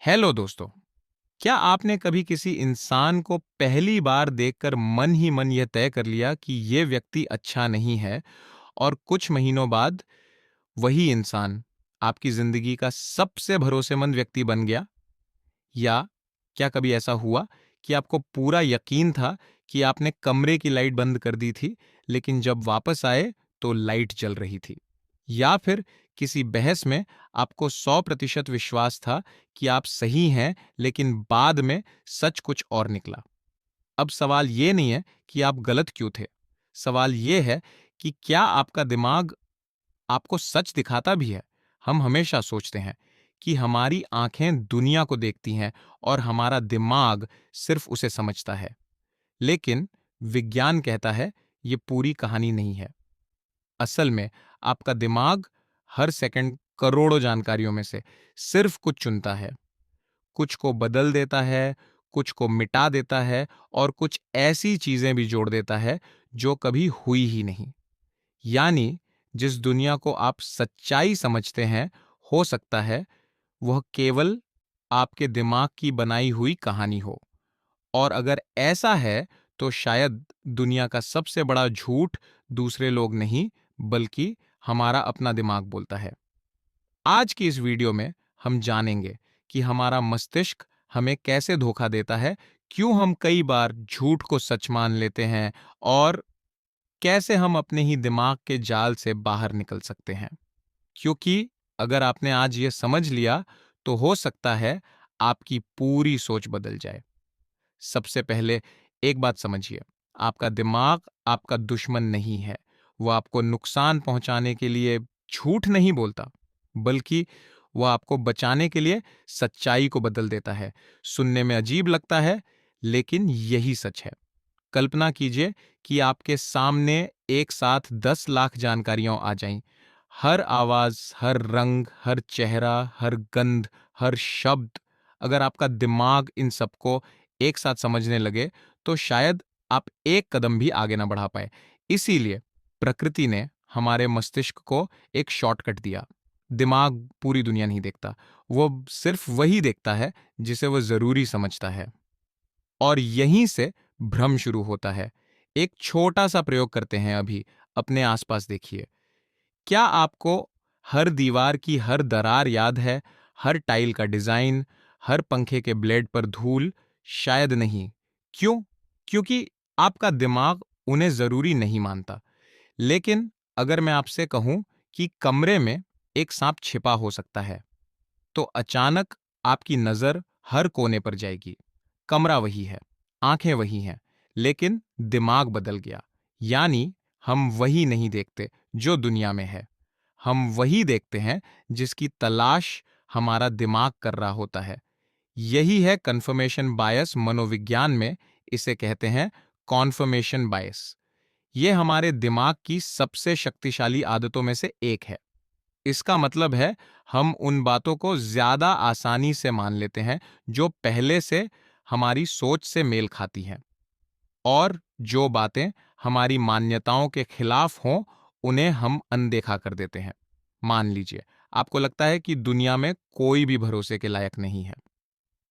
Hello दोस्तों। क्या आपने कभी किसी इंसान को पहली बार देखकर मन ही मन यह तय कर लिया कि यह व्यक्ति अच्छा नहीं है और कुछ महीनों बाद वही इंसान आपकी जिंदगी का सबसे भरोसेमंद व्यक्ति बन गया? या क्या कभी ऐसा हुआ कि आपको पूरा यकीन था कि आपने कमरे की लाइट बंद कर दी थी, लेकिन जब वापस आए तो लाइट जल रही थी? या फिर किसी बहस में आपको 100% विश्वास था कि आप सही हैं, लेकिन बाद में सच कुछ और निकला? अब सवाल ये नहीं है कि आप गलत क्यों थे। सवाल ये है कि क्या आपका दिमाग आपको सच दिखाता भी है? हम हमेशा सोचते हैं कि हमारी आंखें दुनिया को देखती हैं और हमारा दिमाग सिर्फ उसे समझता है। लेकिन विज्ञान कहता है ये पूरी कहानी नहीं है। असल में आपका दिमाग हर सेकंड करोड़ों जानकारियों में से सिर्फ कुछ चुनता है। कुछ को बदल देता है, कुछ को मिटा देता है और कुछ ऐसी चीजें भी जोड़ देता है जो कभी हुई ही नहीं। यानी जिस दुनिया को आप सच्चाई समझते हैं, हो सकता है वह केवल आपके दिमाग की बनाई हुई कहानी हो। और अगर ऐसा है तो शायद दुनिया का सबसे बड़ा झूठ दूसरे लोग नहीं, बल्कि हमारा अपना दिमाग बोलता है। आज की इस वीडियो में हम जानेंगे कि हमारा मस्तिष्क हमें कैसे धोखा देता है, क्यों हम कई बार झूठ को सच मान लेते हैं और कैसे हम अपने ही दिमाग के जाल से बाहर निकल सकते हैं। क्योंकि अगर आपने आज ये समझ लिया तो हो सकता है आपकी पूरी सोच बदल जाए। सबसे पहले एक बात समझिए, आपका दिमाग आपका दुश्मन नहीं है। वो आपको नुकसान पहुंचाने के लिए झूठ नहीं बोलता, बल्कि वो आपको बचाने के लिए सच्चाई को बदल देता है। सुनने में अजीब लगता है, लेकिन यही सच है। कल्पना कीजिए कि आपके सामने एक साथ 10 लाख जानकारियां आ जाएं। हर आवाज, हर रंग, हर चेहरा, हर गंध, हर शब्द। अगर आपका दिमाग इन सबको एक साथ समझने लगे तो शायद आप एक कदम भी आगे ना बढ़ा पाए। इसीलिए प्रकृति ने हमारे मस्तिष्क को एक शॉर्टकट दिया। दिमाग पूरी दुनिया नहीं देखता, वो सिर्फ वही देखता है जिसे वो जरूरी समझता है। और यहीं से भ्रम शुरू होता है। एक छोटा सा प्रयोग करते हैं अभी, अपने आसपास देखिए। क्या आपको हर दीवार की हर दरार याद है? हर टाइल का डिजाइन, हर पंखे के ब्लेड पर धूल? शायद नहीं। क्यों? क्योंकि आपका दिमाग उन्हें जरूरी नहीं मानता। लेकिन अगर मैं आपसे कहूं कि कमरे में एक सांप छिपा हो सकता है, तो अचानक आपकी नजर हर कोने पर जाएगी। कमरा वही है, आंखें वही हैं, लेकिन दिमाग बदल गया। यानी हम वही नहीं देखते जो दुनिया में है, हम वही देखते हैं जिसकी तलाश हमारा दिमाग कर रहा होता है। यही है कन्फर्मेशन बायस। मनोविज्ञान में इसे कहते हैं कॉन्फर्मेशन बायस। यह हमारे दिमाग की सबसे शक्तिशाली आदतों में से एक है। इसका मतलब है हम उन बातों को ज्यादा आसानी से मान लेते हैं जो पहले से हमारी सोच से मेल खाती हैं, और जो बातें हमारी मान्यताओं के खिलाफ हों उन्हें हम अनदेखा कर देते हैं। मान लीजिए आपको लगता है कि दुनिया में कोई भी भरोसे के लायक नहीं है।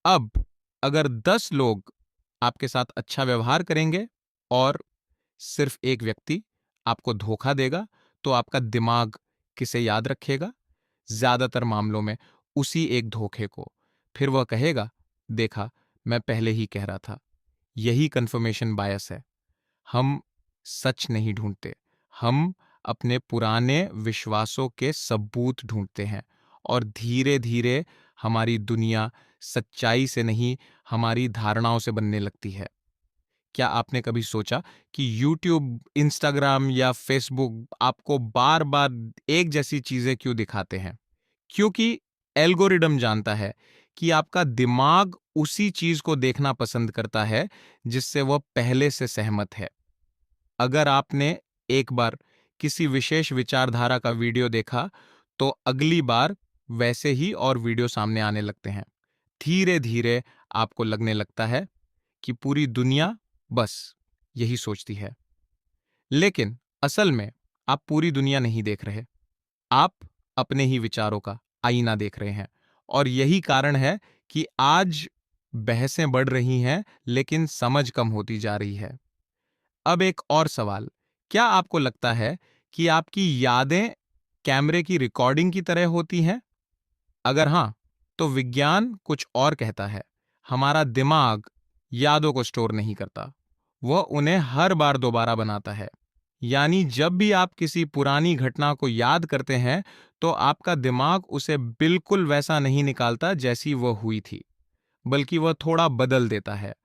अब अगर 10 लोग आपके साथ अच्छा व्यवहार करेंगे और सिर्फ एक व्यक्ति आपको धोखा देगा, तो आपका दिमाग किसे याद रखेगा? ज्यादातर मामलों में उसी एक धोखे को। फिर वह कहेगा, देखा, मैं पहले ही कह रहा था। यही कंफर्मेशन बायस है। हम सच नहीं ढूंढते, हम अपने पुराने विश्वासों के सबूत ढूंढते हैं, और धीरे धीरे हमारी दुनिया सच्चाई से नहीं, हमारी धारणाओं से बनने लगती है। क्या आपने कभी सोचा कि YouTube, Instagram या Facebook आपको बार बार एक जैसी चीजें क्यों दिखाते हैं? क्योंकि एल्गोरिदम जानता है कि आपका दिमाग उसी चीज को देखना पसंद करता है जिससे वह पहले से सहमत है। अगर आपने एक बार किसी विशेष विचारधारा का वीडियो देखा, तो अगली बार वैसे ही और वीडियो सामने आने लगते हैं। धीरे धीरे आपको लगने लगता है कि पूरी दुनिया बस यही सोचती है। लेकिन असल में आप पूरी दुनिया नहीं देख रहे, आप अपने ही विचारों का आईना देख रहे हैं। और यही कारण है कि आज बहसें बढ़ रही हैं लेकिन समझ कम होती जा रही है। अब एक और सवाल, क्या आपको लगता है कि आपकी यादें कैमरे की रिकॉर्डिंग की तरह होती हैं? अगर हाँ, तो विज्ञान कुछ और कहता है। हमारा दिमाग यादों को स्टोर नहीं करता, वह उन्हें हर बार दोबारा बनाता है। यानी जब भी आप किसी पुरानी घटना को याद करते हैं, तो आपका दिमाग उसे बिल्कुल वैसा नहीं निकालता जैसी वह हुई थी, बल्कि वह थोड़ा बदल देता है,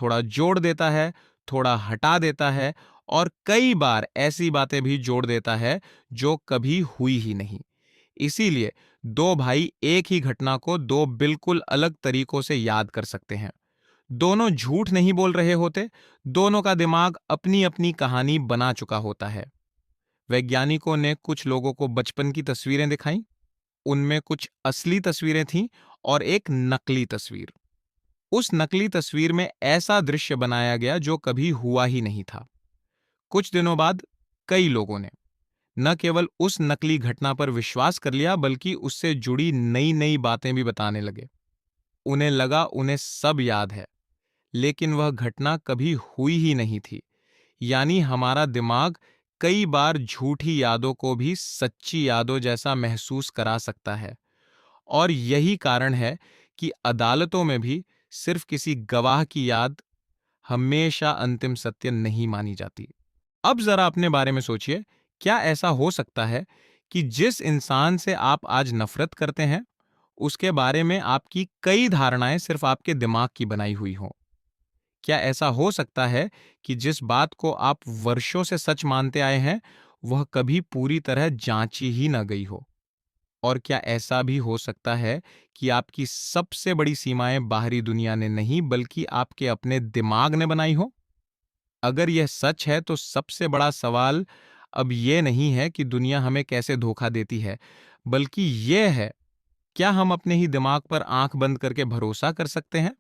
थोड़ा जोड़ देता है, थोड़ा हटा देता है, और कई बार ऐसी बातें भी जोड़ देता है जो कभी हुई ही नहीं। इसीलिए दो भाई एक ही घटना को दो बिल्कुल अलग तरीकों से याद कर सकते हैं। दोनों झूठ नहीं बोल रहे होते, दोनों का दिमाग अपनी अपनी कहानी बना चुका होता है। वैज्ञानिकों ने कुछ लोगों को बचपन की तस्वीरें दिखाई, उनमें कुछ असली तस्वीरें थीं और एक नकली तस्वीर। उस नकली तस्वीर में ऐसा दृश्य बनाया गया जो कभी हुआ ही नहीं था। कुछ दिनों बाद कई लोगों ने न केवल उस नकली घटना पर विश्वास कर लिया, बल्कि उससे जुड़ी नई नई बातें भी बताने लगे। उन्हें लगा उन्हें सब याद है, लेकिन वह घटना कभी हुई ही नहीं थी। यानी हमारा दिमाग कई बार झूठी यादों को भी सच्ची यादों जैसा महसूस करा सकता है। और यही कारण है कि अदालतों में भी सिर्फ किसी गवाह की याद हमेशा अंतिम सत्य नहीं मानी जाती। अब जरा अपने बारे में सोचिए, क्या ऐसा हो सकता है कि जिस इंसान से आप आज नफरत करते हैं, उसके बारे में आपकी कई धारणाएं सिर्फ आपके दिमाग की बनाई हुई हों? क्या ऐसा हो सकता है कि जिस बात को आप वर्षों से सच मानते आए हैं, वह कभी पूरी तरह जांची ही ना गई हो? और क्या ऐसा भी हो सकता है कि आपकी सबसे बड़ी सीमाएं बाहरी दुनिया ने नहीं, बल्कि आपके अपने दिमाग ने बनाई हो? अगर यह सच है, तो सबसे बड़ा सवाल अब यह नहीं है कि दुनिया हमें कैसे धोखा देती है, बल्कि यह है, क्या हम अपने ही दिमाग पर आंख बंद करके भरोसा कर सकते हैं?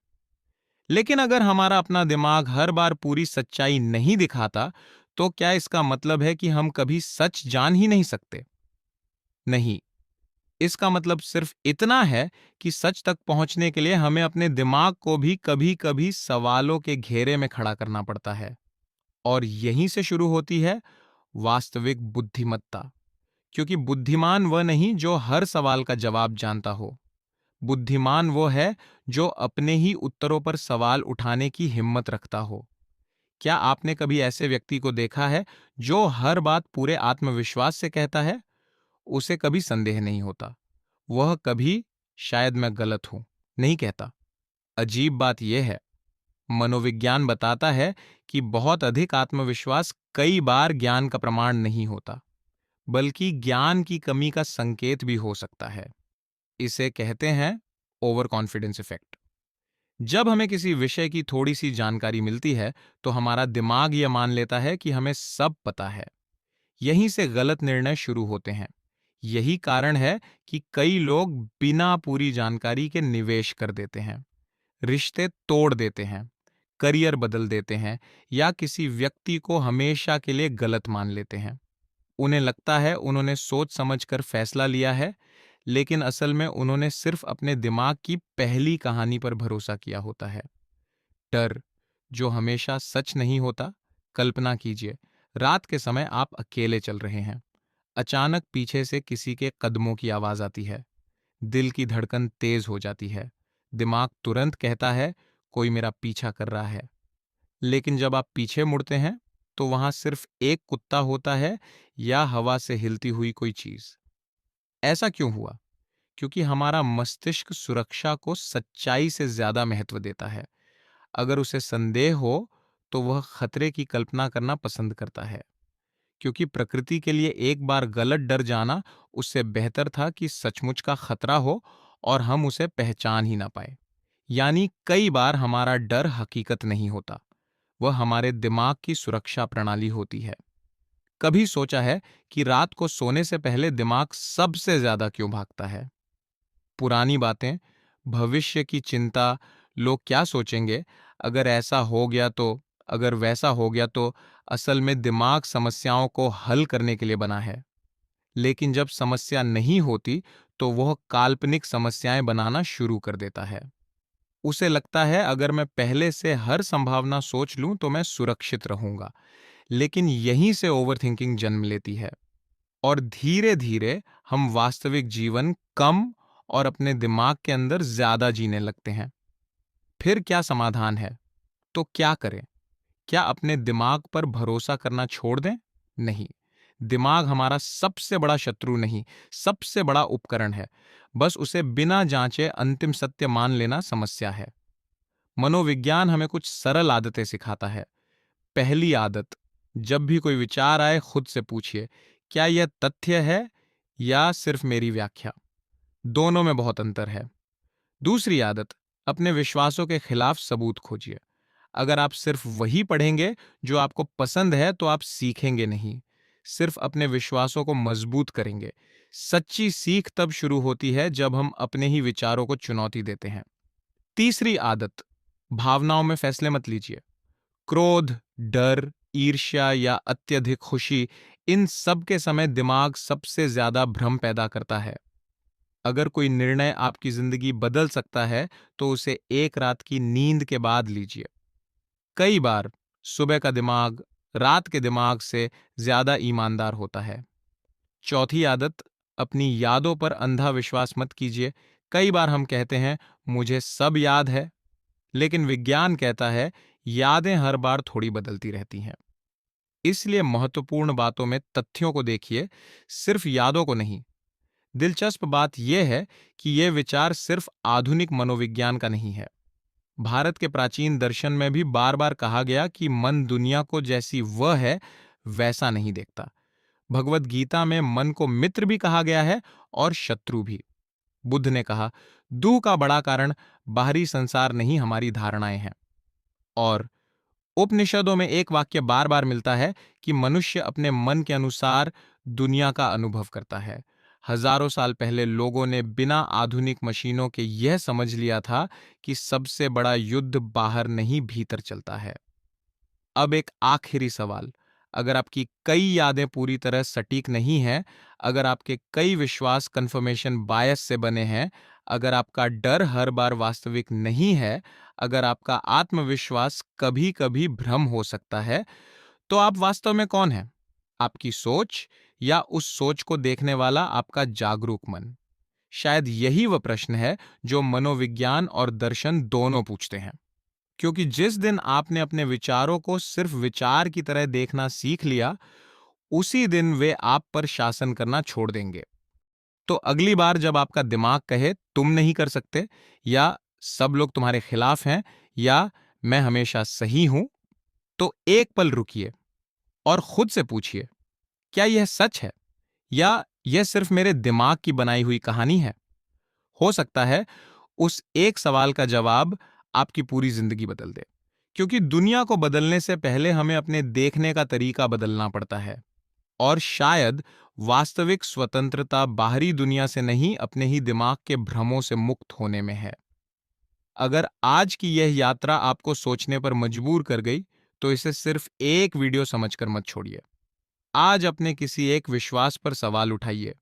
लेकिन अगर हमारा अपना दिमाग हर बार पूरी सच्चाई नहीं दिखाता, तो क्या इसका मतलब है कि हम कभी सच जान ही नहीं सकते? नहीं, इसका मतलब सिर्फ इतना है कि सच तक पहुंचने के लिए हमें अपने दिमाग को भी कभी-कभी सवालों के घेरे में खड़ा करना पड़ता है। और यहीं से शुरू होती है वास्तविक बुद्धिमत्ता। क्योंकि बुद्धिमान वह नहीं जो हर सवाल का जवाब जानता हो। बुद्धिमान वो है जो अपने ही उत्तरों पर सवाल उठाने की हिम्मत रखता हो। क्या आपने कभी ऐसे व्यक्ति को देखा है जो हर बात पूरे आत्मविश्वास से कहता है? उसे कभी संदेह नहीं होता। वह कभी शायद मैं गलत हूं नहीं कहता। अजीब बात यह है, मनोविज्ञान बताता है कि बहुत अधिक आत्मविश्वास कई बार ज्ञान का प्रमाण नहीं होता, बल्कि ज्ञान की कमी का संकेत भी हो सकता है। इसे कहते हैं ओवर कॉन्फिडेंस इफेक्ट। जब हमें किसी विषय की थोड़ी सी जानकारी मिलती है, तो हमारा दिमाग यह मान लेता है कि हमें सब पता है। यहीं से गलत निर्णय शुरू होते हैं। यही कारण है कि कई लोग बिना पूरी जानकारी के निवेश कर देते हैं, रिश्ते तोड़ देते हैं, करियर बदल देते हैं, या किसी व्यक्ति को हमेशा के लिए गलत मान लेते हैं। उन्हें लगता है उन्होंने सोच समझकर फैसला लिया है, लेकिन असल में उन्होंने सिर्फ अपने दिमाग की पहली कहानी पर भरोसा किया होता है। डर, जो हमेशा सच नहीं होता। कल्पना कीजिए, रात के समय आप अकेले चल रहे हैं। अचानक पीछे से किसी के कदमों की आवाज आती है। दिल की धड़कन तेज हो जाती है। दिमाग तुरंत कहता है कोई मेरा पीछा कर रहा है। लेकिन जब आप पीछे मुड़ते हैं, तो वहां सिर्फ एक कुत्ता होता है या हवा से हिलती हुई कोई चीज। ऐसा क्यों हुआ? क्योंकि हमारा मस्तिष्क सुरक्षा को सच्चाई से ज्यादा महत्व देता है। अगर उसे संदेह हो, तो वह खतरे की कल्पना करना पसंद करता है। क्योंकि प्रकृति के लिए एक बार गलत डर जाना उससे बेहतर था कि सचमुच का खतरा हो और हम उसे पहचान ही ना पाए। यानी कई बार हमारा डर हकीकत नहीं होता, वह हमारे दिमाग की सुरक्षा प्रणाली होती है। कभी सोचा है कि रात को सोने से पहले दिमाग सबसे ज्यादा क्यों भागता है? पुरानी बातें, भविष्य की चिंता, लोग क्या सोचेंगे, अगर ऐसा हो गया तो, अगर वैसा हो गया तो। असल में दिमाग समस्याओं को हल करने के लिए बना है। लेकिन जब समस्या नहीं होती, तो वह काल्पनिक समस्याएं बनाना शुरू कर देता है। उसे लगता है अगर मैं पहले से हर संभावना सोच लूं तो मैं सुरक्षित रहूंगा। लेकिन यहीं से ओवरथिंकिंग जन्म लेती है और धीरे धीरे हम वास्तविक जीवन कम और अपने दिमाग के अंदर ज्यादा जीने लगते हैं। फिर क्या समाधान है? तो क्या करें? क्या अपने दिमाग पर भरोसा करना छोड़ दें? नहीं। दिमाग हमारा सबसे बड़ा शत्रु नहीं, सबसे बड़ा उपकरण है। बस उसे बिना जांचे अंतिम सत्य मान लेना समस्या है। मनोविज्ञान हमें कुछ सरल आदतें सिखाता है। पहली आदत, जब भी कोई विचार आए खुद से पूछिए, क्या यह तथ्य है या सिर्फ मेरी व्याख्या? दोनों में बहुत अंतर है। दूसरी आदत, अपने विश्वासों के खिलाफ सबूत खोजिए। अगर आप सिर्फ वही पढ़ेंगे जो आपको पसंद है तो आप सीखेंगे नहीं, सिर्फ अपने विश्वासों को मजबूत करेंगे। सच्ची सीख तब शुरू होती है जब हम अपने ही विचारों को चुनौती देते हैं। तीसरी आदत, भावनाओं में फैसले मत लीजिए। क्रोध, डर, ईर्ष्या या अत्यधिक खुशी, इन सब के समय दिमाग सबसे ज्यादा भ्रम पैदा करता है। अगर कोई निर्णय आपकी जिंदगी बदल सकता है तो उसे एक रात की नींद के बाद लीजिए। कई बार सुबह का दिमाग रात के दिमाग से ज्यादा ईमानदार होता है। चौथी आदत, अपनी यादों पर अंधा विश्वास मत कीजिए। कई बार हम कहते हैं मुझे सब याद है, लेकिन विज्ञान कहता है यादें हर बार थोड़ी बदलती रहती हैं। इसलिए महत्वपूर्ण बातों में तथ्यों को देखिए, सिर्फ यादों को नहीं। दिलचस्प बात यह है कि यह विचार सिर्फ आधुनिक मनोविज्ञान का नहीं है। भारत के प्राचीन दर्शन में भी बार बार कहा गया कि मन दुनिया को जैसी वह है वैसा नहीं देखता। भगवत गीता में मन को मित्र भी कहा गया है और शत्रु भी। बुद्ध ने कहा, दुख का बड़ा कारण बाहरी संसार नहीं, हमारी धारणाएं हैं। और उपनिषदों में एक वाक्य बार बार मिलता है कि मनुष्य अपने मन के अनुसार दुनिया का अनुभव करता है। हजारों साल पहले लोगों ने बिना आधुनिक मशीनों के यह समझ लिया था कि सबसे बड़ा युद्ध बाहर नहीं भीतर चलता है। अब एक आखिरी सवाल, अगर आपकी कई यादें पूरी तरह सटीक नहीं हैं, अगर आपके कई विश्वास कंफर्मेशन बायस से बने हैं, अगर आपका डर हर बार वास्तविक नहीं है, अगर आपका आत्मविश्वास कभी कभी भ्रम हो सकता है, तो आप वास्तव में कौन हैं? आपकी सोच या उस सोच को देखने वाला आपका जागरूक मन? शायद यही वह प्रश्न है जो मनोविज्ञान और दर्शन दोनों पूछते हैं। क्योंकि जिस दिन आपने अपने विचारों को सिर्फ विचार की तरह देखना सीख लिया, उसी दिन वे आप पर शासन करना छोड़ देंगे। तो अगली बार जब आपका दिमाग कहे तुम नहीं कर सकते, या सब लोग तुम्हारे खिलाफ हैं, या मैं हमेशा सही हूं, तो एक पल रुकिए और खुद से पूछिए, क्या यह सच है या यह सिर्फ मेरे दिमाग की बनाई हुई कहानी है? हो सकता है उस एक सवाल का जवाब आपकी पूरी जिंदगी बदल दे। क्योंकि दुनिया को बदलने से पहले हमें अपने देखने का तरीका बदलना पड़ता है। और शायद वास्तविक स्वतंत्रता बाहरी दुनिया से नहीं, अपने ही दिमाग के भ्रमों से मुक्त होने में है। अगर आज की यह यात्रा आपको सोचने पर मजबूर कर गई, तो इसे सिर्फ एक वीडियो समझकर मत छोड़िए। आज अपने किसी एक विश्वास पर सवाल उठाइए।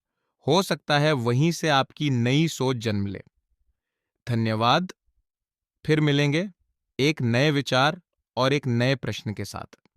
हो सकता है वहीं से आपकी नई सोच जन्म ले। धन्यवाद। फिर मिलेंगे एक नए विचार और एक नए प्रश्न के साथ।